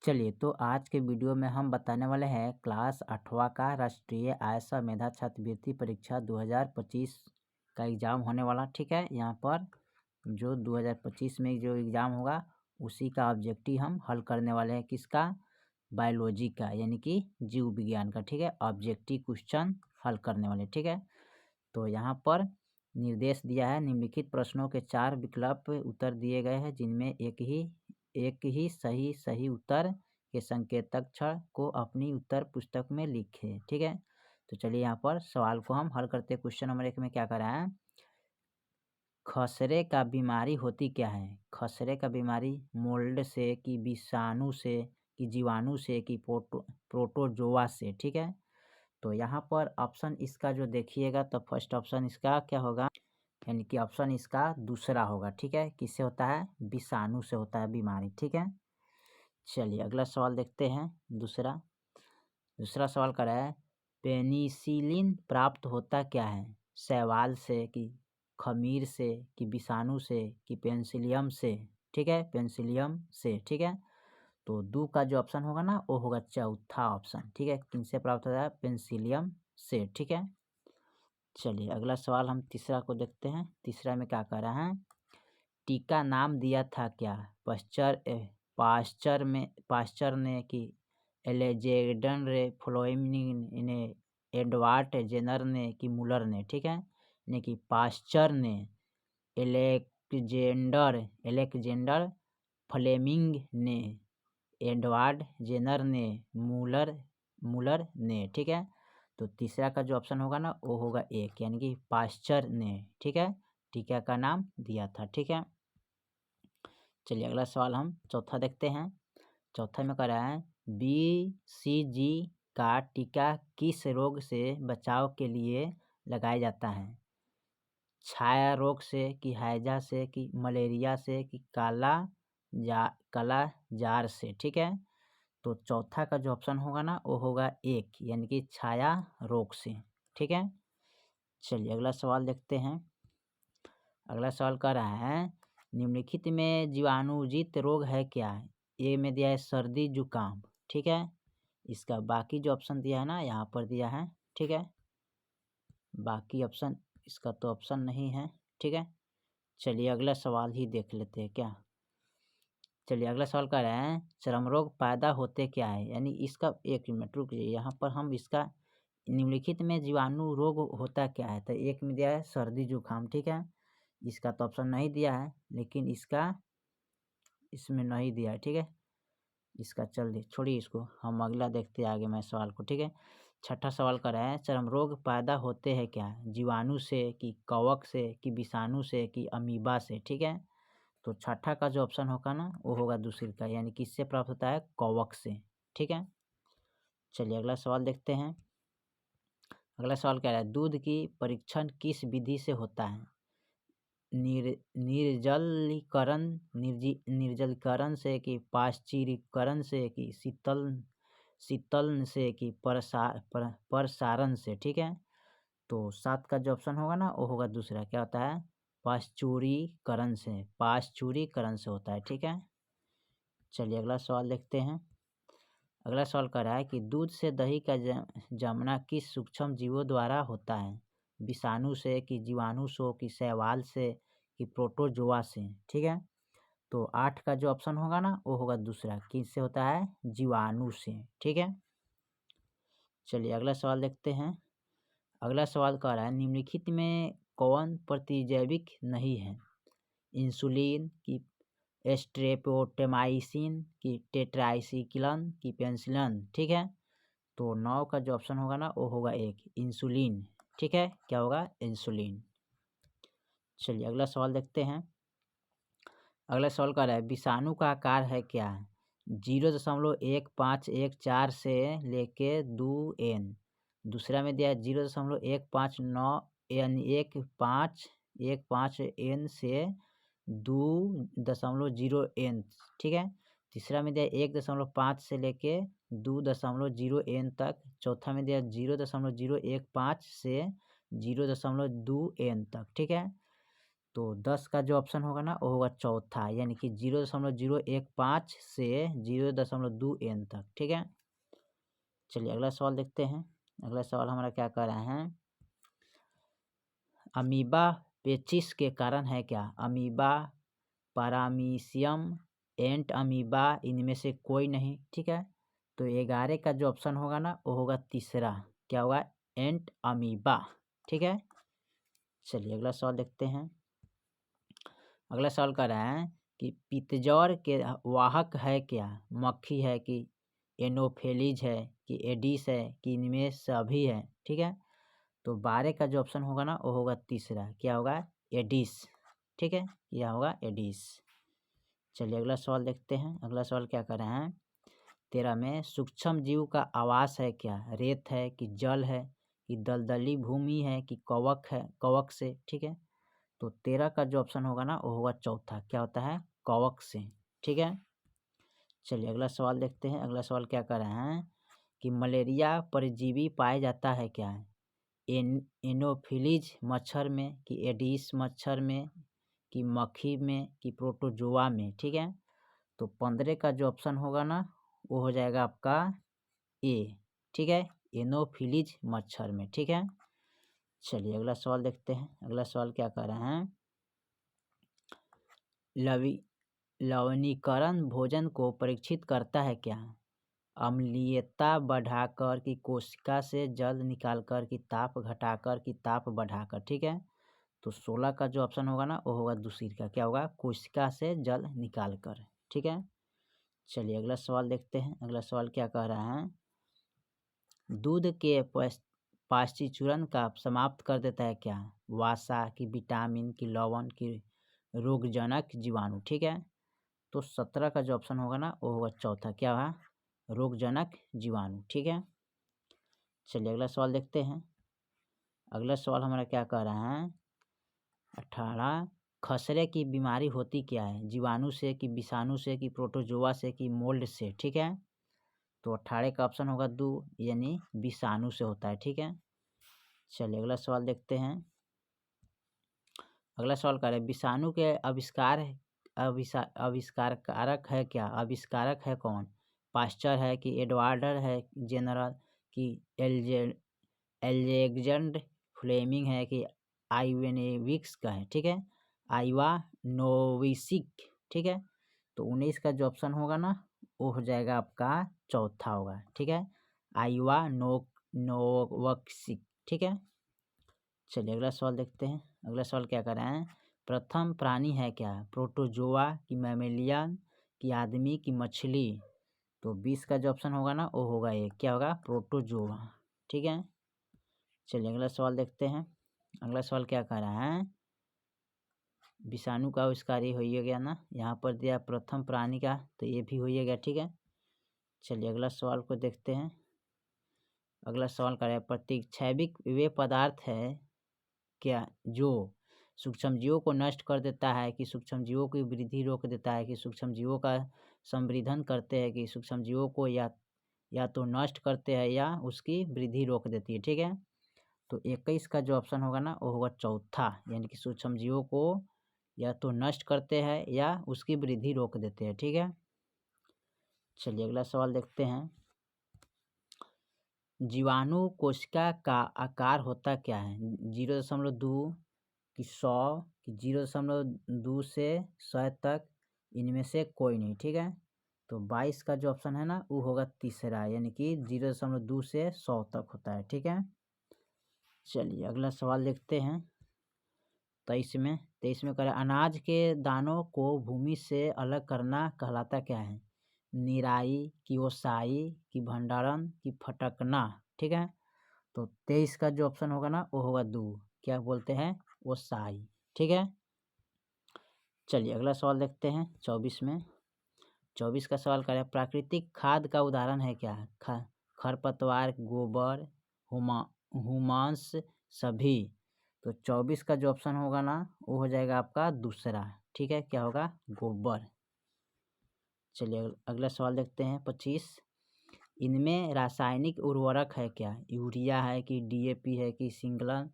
चलिए, तो आज के वीडियो में हम बताने वाले हैं क्लास 8वां का राष्ट्रीय आयसा मेधा छात्रवृत्ति परीक्षा 2025 का एग्ज़ाम होने वाला। ठीक है, यहाँ पर जो 2025 में जो एग्ज़ाम होगा उसी का ऑब्जेक्टिव हम हल करने वाले हैं। किसका? बायोलॉजी का, यानी कि जीव विज्ञान का। ठीक है, ऑब्जेक्टिव क्वेश्चन हल करने वाले। ठीक है, तो यहाँ पर निर्देश दिया है, निम्नलिखित प्रश्नों के 4 विकल्प उत्तर दिए गए हैं, जिनमें एक ही सही उत्तर के संकेतक अक्षर को अपनी उत्तर पुस्तक में लिखें। ठीक है, तो चलिए यहाँ पर सवाल को हम हल करते हैं। क्वेश्चन नंबर 1 में क्या कर रहा है? खसरे का बीमारी होती क्या है? खसरे का बीमारी मोल्ड से कि विषाणु से कि जीवाणु से कि प्रोटोजोआ से। ठीक है, तो यहाँ पर ऑप्शन इसका जो देखिएगा तो फर्स्ट ऑप्शन इसका क्या होगा, यानी कि ऑप्शन इसका दूसरा होगा। ठीक है, किससे होता है? विषाणु से होता है बीमारी। ठीक है, चलिए अगला सवाल देखते हैं। दूसरा सवाल कर रहा है, पेनिसिलिन प्राप्त होता क्या है? शैवाल से कि खमीर से कि विषाणु से कि पेनिसिलियम से। ठीक है, पेनिसिलियम से। ठीक है, तो दो का जो ऑप्शन होगा ना वो होगा चौथा ऑप्शन। ठीक है, किनसे प्राप्त होता है? पेनिसिलियम से। ठीक है, चलिए अगला सवाल हम तीसरा को देखते हैं। तीसरा में क्या कह रहा है? टीका नाम दिया था क्या? पास्चर ने कि एलेक्जेंडर फ्लेमिंग ने, एडवर्ड जेनर ने कि मुलर ने। ठीक है, यानी कि पास्चर ने, एलेक्जेंडर फ्लेमिंग ने, एडवर्ड जेनर ने, मुलर ने। ठीक है, तो तीसरा का जो ऑप्शन होगा ना वो होगा एक, यानी कि पास्चर ने। ठीक है, टीका का नाम दिया था। ठीक है, चलिए अगला सवाल हम चौथा देखते हैं। चौथा में कह रहा है, BCG का टीका किस रोग से बचाव के लिए लगाया जाता है? छाया रोग से कि हैजा से कि मलेरिया से कि काला जार से। ठीक है, तो चौथा का जो ऑप्शन होगा ना वो होगा एक, यानी कि छाया रोग से। ठीक है, चलिए अगला सवाल देखते हैं। अगला सवाल कह रहा है, निम्नलिखित में जीवाणुजित रोग है क्या? ए में दिया है सर्दी जुकाम। ठीक है, इसका बाकी जो ऑप्शन दिया है ना यहाँ पर दिया है। ठीक है, बाकी ऑप्शन इसका तो ऑप्शन नहीं है। ठीक है, चलिए अगला सवाल ही देख लेते हैं क्या। चलिए अगला सवाल कह रहे हैं, चर्म रोग पैदा होते क्या है? यानी इसका एक मिनट रुक जाइए, यहाँ पर हम इसका निम्नलिखित में जीवाणु रोग होता क्या है, तो एक में दिया है सर्दी जुकाम। ठीक है, इसका तो ऑप्शन नहीं दिया है, लेकिन इसका इसमें नहीं दिया है। ठीक है, इसका चल छोड़िए इसको, हम अगला देखते हैं आगे मैं सवाल को। ठीक है, छठा सवाल कर रहे हैं, चर्म रोग पैदा होते हैं क्या? जीवाणु से कि कवक से कि विषाणु से कि अमीबा से। ठीक है, तो छठा का जो ऑप्शन होगा ना वो होगा दूसरे का, यानी किससे प्राप्त होता है? कवक से। ठीक है, चलिए अगला सवाल देखते हैं। अगला सवाल कह रहा है, दूध की परीक्षण किस विधि से होता है? निर्जलीकरण से कि पाश्चुरीकरण से कि शीतलन से कि प्रसारण से। ठीक है, तो 7 का जो ऑप्शन होगा ना वो होगा दूसरा, क्या होता है? पाश्चुरीकरण से होता है। ठीक है, चलिए अगला सवाल देखते हैं। अगला सवाल कह रहा है कि दूध से दही का जमना किस सूक्ष्म जीवों द्वारा होता है? विषाणु से कि जीवाणु से कि शैवाल से कि प्रोटोजोआ से। ठीक है, तो 8 का जो ऑप्शन होगा ना वो होगा दूसरा, किससे होता है? जीवाणु से। ठीक है, चलिए अगला सवाल देखते हैं। अगला सवाल कह रहा है, निम्नलिखित में कौन प्रतिजैविक नहीं है? इंसुलिन की स्ट्रेप्टोमाइसिन की टेट्रासाइक्लिन की पेनिसिलिन। ठीक है, तो 9 का जो ऑप्शन होगा ना वो होगा एक, इंसुलिन। ठीक है, क्या होगा? इंसुलिन। चलिए अगला सवाल देखते हैं। अगला सवाल कर रहा है, विषाणु का आकार है क्या? 0.1514 से लेके 2n। दूसरा में दिया है 0.159 यानी 1.5 n से 2.0n। ठीक है, तीसरा में दिया 1.5 से लेके 2.0n तक। चौथा में दिया 0.015 से 0.2n तक। ठीक है, तो 10 का जो ऑप्शन होगा ना वो होगा चौथा, यानी कि 0.015 से 0.2 तक। ठीक है, चलिए अगला सवाल देखते हैं। अगला सवाल हमारा क्या कह रहे हैं, अमीबा पेचिस के कारण है क्या? अमीबा, पारामीशियम, एंट अमीबा, इनमें से कोई नहीं। ठीक है, तो 11 का जो ऑप्शन होगा ना वो होगा तीसरा, क्या होगा? एंट अमीबा। ठीक है, चलिए अगला सवाल देखते हैं। अगला सवाल कर रहे हैं कि पित्तजौर के वाहक है क्या? मक्खी है कि एनोफेलिज है कि एडिस है कि इनमें सभी है? ठीक है, तो 12 का जो ऑप्शन होगा ना वो होगा तीसरा, क्या होगा? एडिस। ठीक है, यह होगा एडिस। चलिए अगला सवाल देखते हैं। अगला सवाल क्या कर रहे हैं, 13 में सूक्ष्म जीव का आवास है क्या? रेत है कि जल है कि दलदली भूमि है कि कवक है, कवक से? ठीक है, तो 13 का जो ऑप्शन होगा ना वो होगा चौथा, क्या होता है? कवक से। ठीक है, चलिए अगला सवाल देखते हैं। अगला सवाल क्या कर रहे हैं कि मलेरिया परजीवी पाया जाता है क्या? एनोफिलीज मच्छर में कि एडिस मच्छर में कि मक्खी में कि प्रोटोजोआ में? ठीक है, तो 15 का जो ऑप्शन होगा ना वो हो जाएगा आपका ए। ठीक है, एनोफिलीज मच्छर में। ठीक है, चलिए अगला सवाल देखते हैं। अगला सवाल क्या कर रहे हैं, लवणीकरण भोजन को परीक्षित करता है क्या? अम्लीयता बढ़ाकर कि कोशिका से जल निकालकर कि ताप घटाकर कि ताप बढ़ाकर? ठीक है, तो 16 का जो ऑप्शन होगा ना वो होगा दूसरी का, क्या होगा? कोशिका से जल निकालकर। ठीक है, चलिए अगला सवाल देखते हैं। अगला सवाल क्या कह रहा है, दूध के पाश्चीकरण का समाप्त कर देता है क्या? वसा कि विटामिन कि लवण कि रोगजनक जीवाणु? ठीक है, तो 17 का जो ऑप्शन होगा ना वो होगा चौथा, क्या होगा? रोगजनक जीवाणु। ठीक है, चलिए अगला सवाल देखते हैं। अगला सवाल हमारा क्या कह रहा है, 18, खसरे की बीमारी होती क्या है? जीवाणु से कि विषाणु से कि प्रोटोजोआ से कि मोल्ड से? ठीक है, तो 18 का ऑप्शन होगा 2, यानी विषाणु से होता है। ठीक है, चलिए अगला सवाल देखते हैं। अगला सवाल कर रहे हैं, विषाणु के आविष्कारक है क्या? आविष्कारक है कौन? पास्चर है कि एडवर्ड है जनरल कि एलेक्जेंडर फ्लेमिंग है कि आइवेनेविक्स का है? ठीक है, आइवा नोविसिक। ठीक है, तो 19 का जो ऑप्शन होगा ना वो हो जाएगा आपका चौथा होगा। ठीक है, आइवा नोवक्सिक। ठीक है, चलिए अगला सवाल देखते हैं। अगला सवाल क्या कर रहे हैं, प्रथम प्राणी है क्या? प्रोटोजोआ कि मैमेलियन कि आदमी कि मछली? तो 20 का जो ऑप्शन होगा ना वो होगा ये, क्या होगा? प्रोटोजोआ। ठीक है, चलिए अगला सवाल देखते हैं। अगला सवाल क्या कह रहा है, विषाणु का आविष्कार ये हो ही गया ना, यहाँ पर दिया प्रथम प्राणी का, तो ये भी हो ही गया। ठीक है, चलिए अगला सवाल को देखते हैं। अगला सवाल कर रहा है, प्रतिक्षैविक वे पदार्थ है क्या जो सूक्ष्मजीवों को नष्ट कर देता है कि सूक्ष्मजीवों की वृद्धि रोक देता है कि सूक्ष्मजीवों का संवर्धन करते हैं कि सूक्ष्मजीवों को या तो नष्ट करते हैं या उसकी वृद्धि रोक देती है? ठीक है, तो 21 का जो ऑप्शन होगा ना वो होगा चौथा, यानी कि सूक्ष्मजीवों को या तो नष्ट करते हैं या उसकी वृद्धि रोक देते हैं। ठीक है, चलिए अगला सवाल देखते हैं। जीवाणु कोशिका का आकार होता क्या है? 0.2 कि 100 कि 0.2 से 100 तक, इनमें से कोई नहीं? ठीक है, तो 22 का जो ऑप्शन है ना वो होगा तीसरा, यानी कि 0.2 से 100 तक होता है। ठीक है, चलिए अगला सवाल देखते हैं। 23 में करें, अनाज के दानों को भूमि से अलग करना कहलाता क्या है? निराई कि ओसाई कि भंडारण कि फटकना? ठीक है, तो 23 का जो ऑप्शन होगा ना वो होगा 2, क्या बोलते हैं? ओसाई। ठीक है, चलिए अगला सवाल देखते हैं। 24 का सवाल करें, प्राकृतिक खाद का उदाहरण है क्या? खरपतवार, गोबर, हुमांस, सभी? तो 24 का जो ऑप्शन होगा ना वो हो जाएगा आपका दूसरा। ठीक है, क्या होगा? गोबर। चलिए अगला सवाल देखते हैं। 25, इनमें रासायनिक उर्वरक है क्या? यूरिया है कि डीएपी है कि सिंगल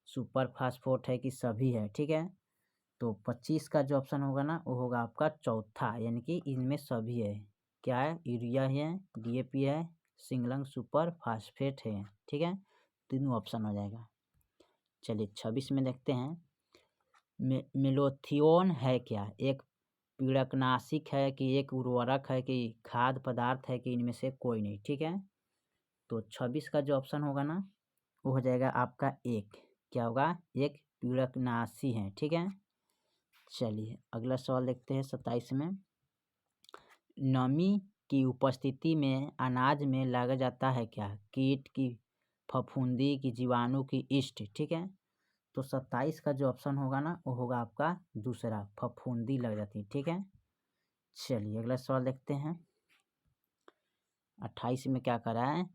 सुपर फास्फेट है कि सभी है? ठीक है, तो 25 का जो ऑप्शन होगा ना वो होगा आपका चौथा, यानी कि इनमें सभी है। क्या है? यूरिया है, DAP है, सिंगलंग सुपर फास्फेट है। ठीक है, तीनों ऑप्शन हो जाएगा। चलिए 26 में देखते हैं। मेलोथियोन है क्या? एक पीड़कनाशिक है कि एक उर्वरक है कि खाद्य पदार्थ है कि इनमें से कोई नहीं। ठीक है, तो 26 का जो ऑप्शन होगा ना वो हो जाएगा आपका एक। क्या होगा? एक पीड़कनाशी है। ठीक है, चलिए अगला सवाल देखते हैं 27 में। नमी की उपस्थिति में अनाज में लगा जाता है क्या? कीट की, फफूंदी की, जीवाणु की, ईस्ट। ठीक है, तो 27 का जो ऑप्शन होगा ना वो होगा आपका दूसरा, फफूंदी लग जाती है। ठीक है, चलिए अगला सवाल देखते हैं। 28 में क्या करा है?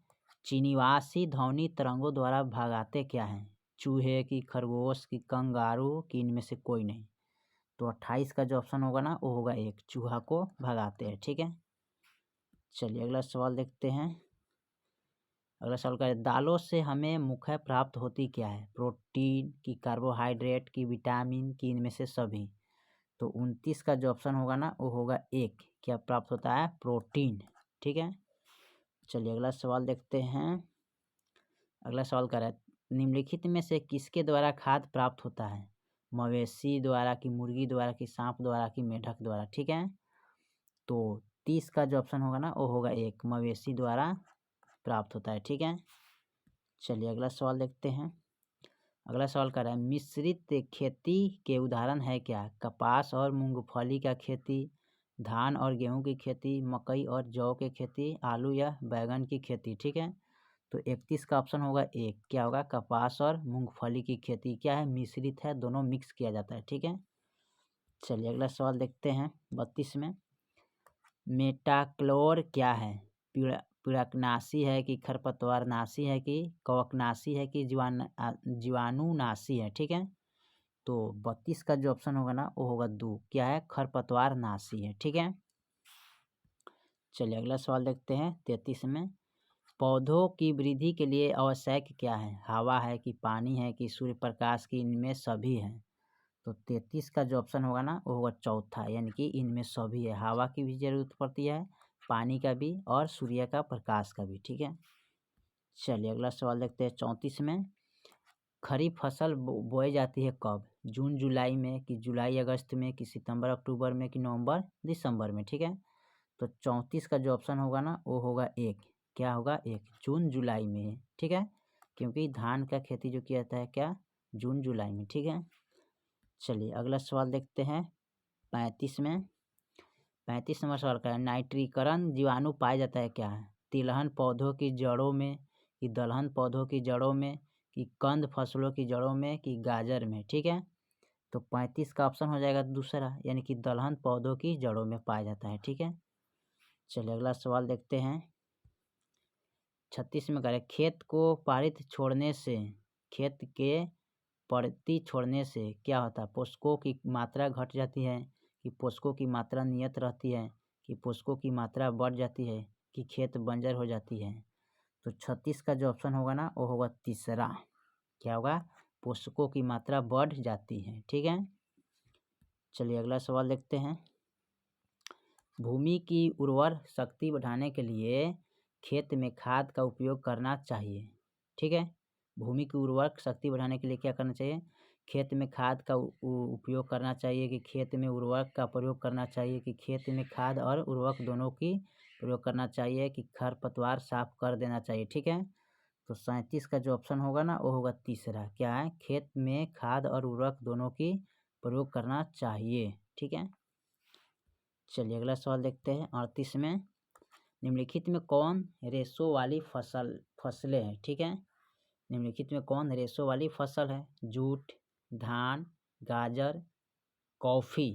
चीनीवासी ध्वनि तरंगों द्वारा भगाते क्या हैं? चूहे की, खरगोश की, कंगारू की, इनमें से कोई नहीं। तो 28 का जो ऑप्शन होगा ना वो होगा एक, चूहा को भगाते हैं। ठीक है, चलिए अगला सवाल देखते हैं। अगला सवाल का है, दालों से हमें मुख्य प्राप्त होती क्या है? प्रोटीन की, कार्बोहाइड्रेट की, विटामिन की, इनमें से सभी। तो 29 का जो ऑप्शन होगा ना वो होगा एक, क्या प्राप्त होता है? प्रोटीन। ठीक है, चलिए अगला सवाल देखते हैं। अगला सवाल कर रहा है, निम्नलिखित में से किसके द्वारा खाद्य प्राप्त होता है? मवेशी द्वारा कि मुर्गी द्वारा कि सांप द्वारा कि मेढक द्वारा? ठीक है, तो 30 का जो ऑप्शन होगा ना वो होगा एक, मवेशी द्वारा प्राप्त होता है। ठीक है, चलिए अगला सवाल देखते हैं। अगला सवाल कर रहा है, मिश्रित खेती के उदाहरण है क्या? कपास और मूंगफली का खेती, धान और गेहूं की खेती, मकई और जौ की खेती, आलू या बैगन की खेती। ठीक है, तो 31 का ऑप्शन होगा एक, क्या होगा? कपास और मूंगफली की खेती। क्या है? मिश्रित है, दोनों मिक्स किया जाता है। ठीक है, चलिए अगला सवाल देखते हैं 32 में। मेटाक्लोर क्या है? पीड़कनाशी है कि खरपतवारनाशी है कि कवकनाशी है कि जीवाणुनाशी है? ठीक है, तो 32 का जो ऑप्शन होगा ना वो होगा दो, क्या है? खरपतवारनाशी है। ठीक है, चलिए अगला सवाल देखते हैं 33 में। पौधों की वृद्धि के लिए आवश्यक क्या है? हवा है कि पानी है कि सूर्य प्रकाश की, इनमें सभी है। तो 33 का जो ऑप्शन होगा ना वो होगा चौथा, यानी कि इनमें सभी है। हवा की भी जरूरत पड़ती है, पानी का भी, और सूर्य का प्रकाश का भी। ठीक है, चलिए अगला सवाल देखते हैं 34 में। खरीफ फसल बोई जाती है कब? जून जुलाई में कि जुलाई अगस्त में कि सितंबर अक्टूबर में कि नवंबर दिसंबर में? ठीक है, तो 34 का जो ऑप्शन होगा ना वो होगा एक, क्या होगा? एक, जून जुलाई में। ठीक है, क्योंकि धान का खेती जो किया जाता है क्या? जून जुलाई में। ठीक है, चलिए अगला सवाल देखते हैं 35 में। 35 नंबर सवाल का है, नाइट्रीकरण जीवाणु पाया जाता है क्या? तिलहन पौधों की जड़ों में कि दलहन पौधों की जड़ों में कि कंद फसलों की जड़ों में कि गाजर में? ठीक है, तो 35 का ऑप्शन हो जाएगा दूसरा, यानी कि दलहन पौधों की जड़ों में पाया जाता है। ठीक है, चलिए अगला सवाल देखते हैं 36 में करें, खेत को पारित छोड़ने से, खेत के पड़ती छोड़ने से क्या होता है? पोषकों की मात्रा घट जाती है कि पोषकों की मात्रा नियत रहती है कि पोषकों की मात्रा बढ़ जाती है कि खेत बंजर हो जाती है? तो 36 का जो ऑप्शन होगा ना वो होगा तीसरा, क्या होगा? पोषकों की मात्रा बढ़ जाती है। ठीक है, चलिए अगला सवाल देखते हैं। भूमि की उर्वर शक्ति बढ़ाने के लिए खेत में खाद का उपयोग करना चाहिए। ठीक है, भूमि की उर्वरक शक्ति बढ़ाने के लिए क्या करना चाहिए? खेत में खाद का उपयोग करना चाहिए कि खेत में उर्वरक का प्रयोग करना चाहिए कि खेत में खाद और उर्वरक दोनों की प्रयोग करना चाहिए कि खरपतवार साफ कर देना चाहिए? ठीक है, तो 37 का जो ऑप्शन होगा ना वो होगा तीसरा, क्या है? खेत में खाद और उर्वरक दोनों की प्रयोग करना चाहिए। ठीक है, चलिए अगला सवाल देखते हैं 38 में। निम्नलिखित में कौन रेशो वाली फसलें हैं? ठीक है, निम्नलिखित में कौन रेशो वाली फसल है? जूट, धान, गाजर, कॉफ़ी।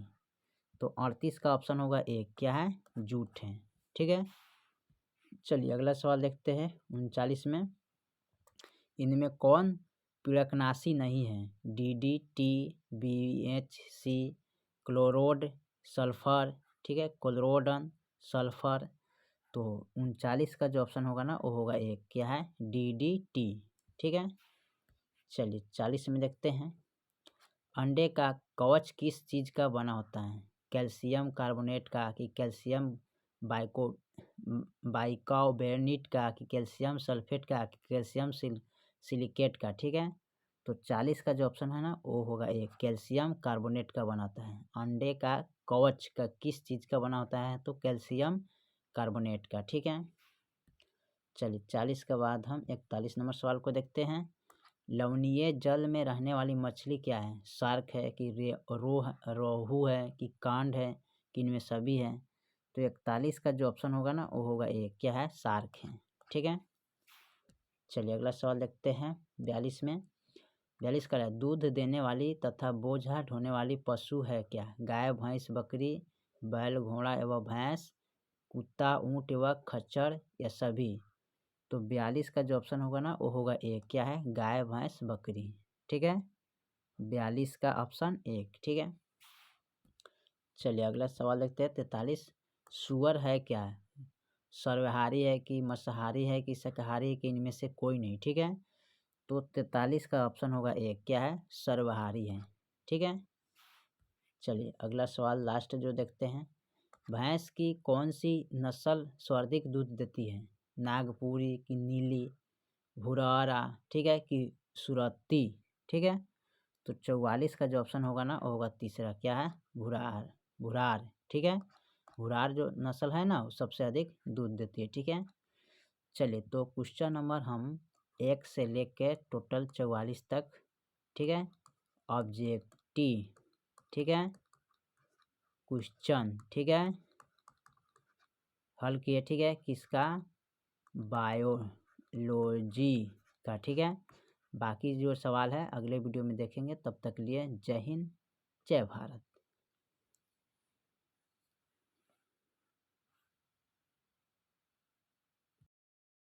तो 38 का ऑप्शन होगा एक, क्या है? जूट है। ठीक है, चलिए अगला सवाल देखते हैं 39 में। इनमें कौन पीड़कनाशी नहीं है? DDT, BHC, क्लोरोड, सल्फर। ठीक है, क्लोरोडन, सल्फर। तो 39 का जो ऑप्शन होगा ना वो होगा एक, क्या है? DDT। ठीक है, चलिए 40 में देखते हैं। अंडे का कवच किस चीज़ का बना होता है? कैल्शियम कार्बोनेट का, कि कैल्शियम बाइको बाइकार्बोनेट का, कि कैल्शियम सल्फेट का, कि कैल्शियम सिलिकेट का। ठीक है, तो 40 का जो ऑप्शन है ना वो होगा ए, कैल्शियम कार्बोनेट का बना होता है। अंडे का कवच का किस चीज़ का बना होता है? तो कैल्शियम कार्बोनेट का। ठीक है, चलिए 40 के बाद हम 41 नंबर सवाल को देखते हैं। लवणीय जल में रहने वाली मछली क्या है? शार्क है, कि रोहू है, कि कांड है, कि इनमें सभी है? तो 41 का जो ऑप्शन होगा ना वो होगा ए, क्या है? शार्क है। ठीक है, चलिए अगला सवाल देखते हैं 42 में। 42 का है, दूध देने वाली तथा बोझा ढोने वाली पशु है क्या? गाय, भैंस, बकरी, बैल, घोड़ा एवं भैंस, कुत्ता, ऊँट एवं खच्चर, या सभी? तो 42 का जो ऑप्शन होगा ना वो होगा ए, क्या है? गाय, भैंस, बकरी। ठीक है, 42 का ऑप्शन एक। ठीक है, चलिए अगला सवाल देखते हैं 43। सुअर है क्या? सर्वहारी है, कि मांसाहारी है, कि शाकाहारी है, कि इनमें से कोई नहीं? ठीक है, तो 43 का ऑप्शन होगा ए, क्या है? सर्वहारी है। ठीक है, चलिए अगला सवाल लास्ट जो देखते हैं। भैंस की कौन सी नस्ल सर्वाधिक दूध देती है? नागपुरी, की नीली, भुरारा, ठीक है, कि सुरती? ठीक है, तो 44 का जो ऑप्शन होगा ना वो होगा तीसरा, क्या है? भुरार। भुरार। ठीक है, भुरार जो नस्ल है ना वो सबसे अधिक दूध देती है। ठीक है, चलिए तो क्वेश्चन नंबर हम 1 से लेके टोटल 44 तक, ठीक है, ऑब्जेक्टिव, ठीक है, क्वेश्चन, ठीक है, हल किए। ठीक है, किसका? बायोलॉजी का। ठीक है, बाकी जो सवाल है अगले वीडियो में देखेंगे। तब तक लिए जय हिंद, जय भारत।